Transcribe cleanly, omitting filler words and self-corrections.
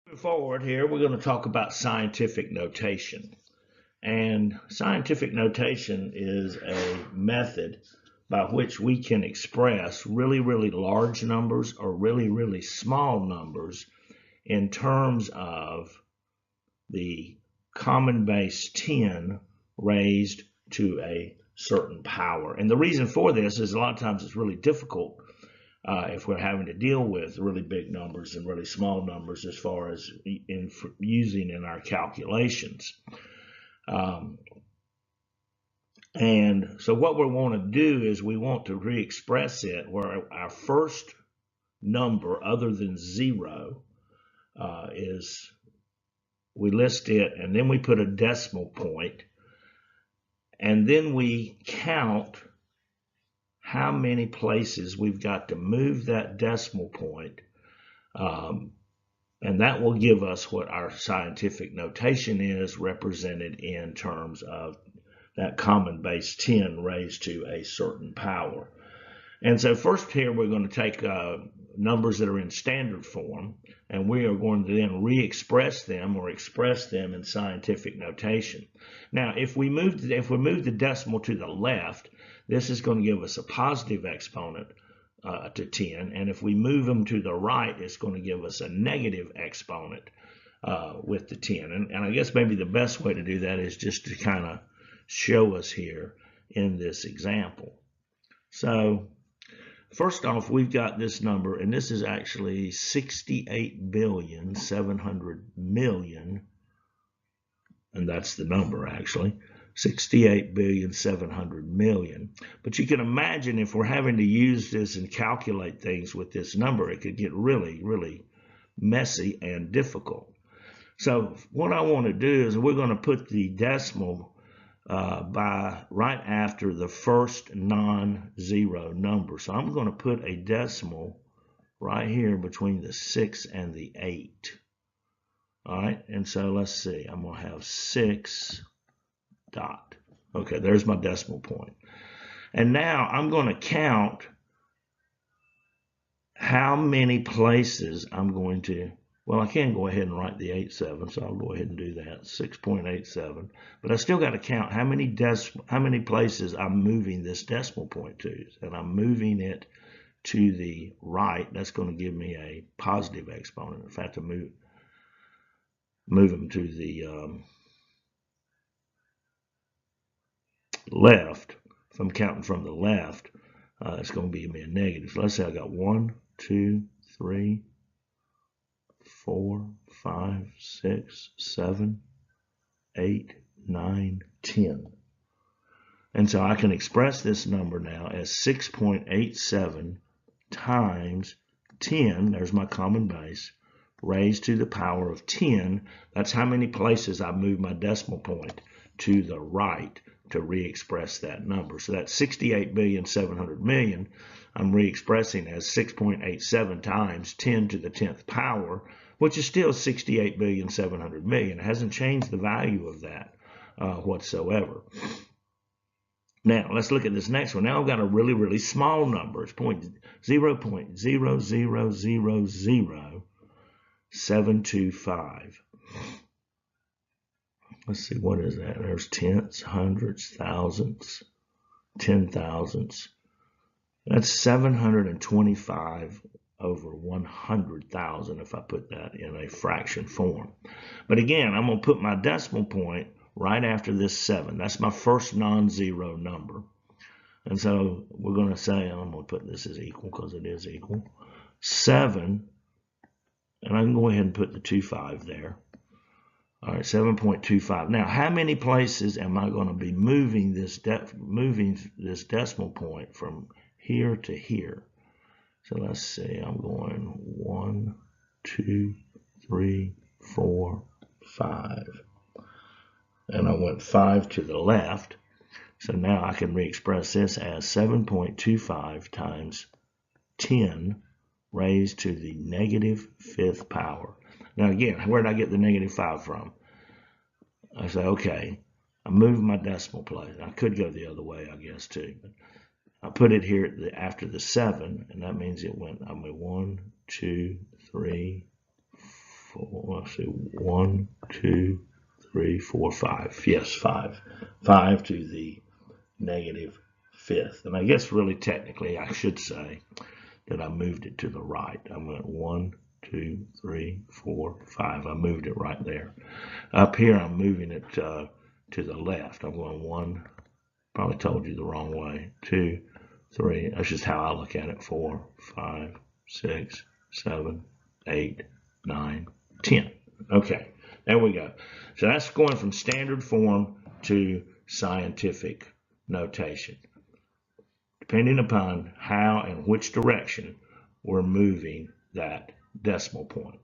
Moving forward here, we're going to talk about scientific notation. And scientific notation is a method by which we can express really, really large numbers or really, really small numbers in terms of the common base 10 raised to a certain power. And the reason for this is a lot of times it's really difficult if we're having to deal with really big numbers and really small numbers as far as using in our calculations. And so what we want to do is we want to re-express it where our first number other than 0 is, we list it and then we put a decimal point and then we count how many places we've got to move that decimal point, and that will give us what our scientific notation is, represented in terms of that common base 10 raised to a certain power. And so first here we're going to take numbers that are in standard form, and we are going to then re-express them or express them in scientific notation. Now, if we move the decimal to the left, this is going to give us a positive exponent to 10, and if we move them to the right, it's going to give us a negative exponent with the 10. And I guess maybe the best way to do that is just to kind of show us here in this example. So first off, we've got this number, and this is actually 68,700,000,000, and that's the number actually, 68,700,000,000. But you can imagine if we're having to use this and calculate things with this number, it could get really, really messy and difficult. So what I want to do is we're going to put the decimal by right after the first non-zero number. So I'm going to put a decimal right here between the 6 and the 8. All right, and so let's see, I'm going to have 6 dot. Okay, there's my decimal point. And now I'm going to count how many places I'm going to, well, I can go ahead and write the 87, so I'll go ahead and do that, 6.87. But I still got to count how many places I'm moving this decimal point to. And I'm moving it to the right. That's going to give me a positive exponent. If I have to move them to the left, if I'm counting from the left, it's going to give me a negative. So let's say I got 1, 2, 3, 4, 5, 6, 7, 8, 9, 10. And so I can express this number now as 6.87 times 10, there's my common base, raised to the power of 10. That's how many places I move my decimal point to the right to re-express that number. So that's 68,700,000,000 I'm re-expressing as 6.87 times 10 to the 10th power, which is still 68,700,000,000. It hasn't changed the value of that whatsoever. Now, let's look at this next one. Now I've got a really, really small number. It's 0.0000725. Let's see, what is that? There's tenths, hundreds, thousandths, 10,000ths. That's 725 over 100,000 if I put that in a fraction form. But again, I'm going to put my decimal point right after this 7. That's my first non-zero number. And so we're going to say, I'm going to put this as equal because it is equal. 7, and I can go ahead and put the 25 there. All right, 7.25. Now, how many places am I going to be moving this decimal point from here to here? So let's see, I'm going 1, 2, 3, 4, 5. And I went 5 to the left. So now I can re-express this as 7.25 times 10 raised to the negative 5th power. Now again, where did I get the negative 5 from? I say, okay, I moved my decimal place. I could go the other way, I guess, too. But I put it here after the 7, and that means it went, 1, 2, 3, let's see, 1, 2, 3, 4, 5. Yes, 5. 5 to the negative fifth. And I guess really technically I should say that I moved it to the right. I went 1, 2, 3, 4, 5. I moved it right there. Up here I'm moving it to the left. I'm going 1, probably told you the wrong way, 2, 3. That's just how I look at it. 4, 5, 6, 7, 8, 9, 10. Okay, there we go. So that's going from standard form to scientific notation, depending upon how and which direction we're moving that decimal point.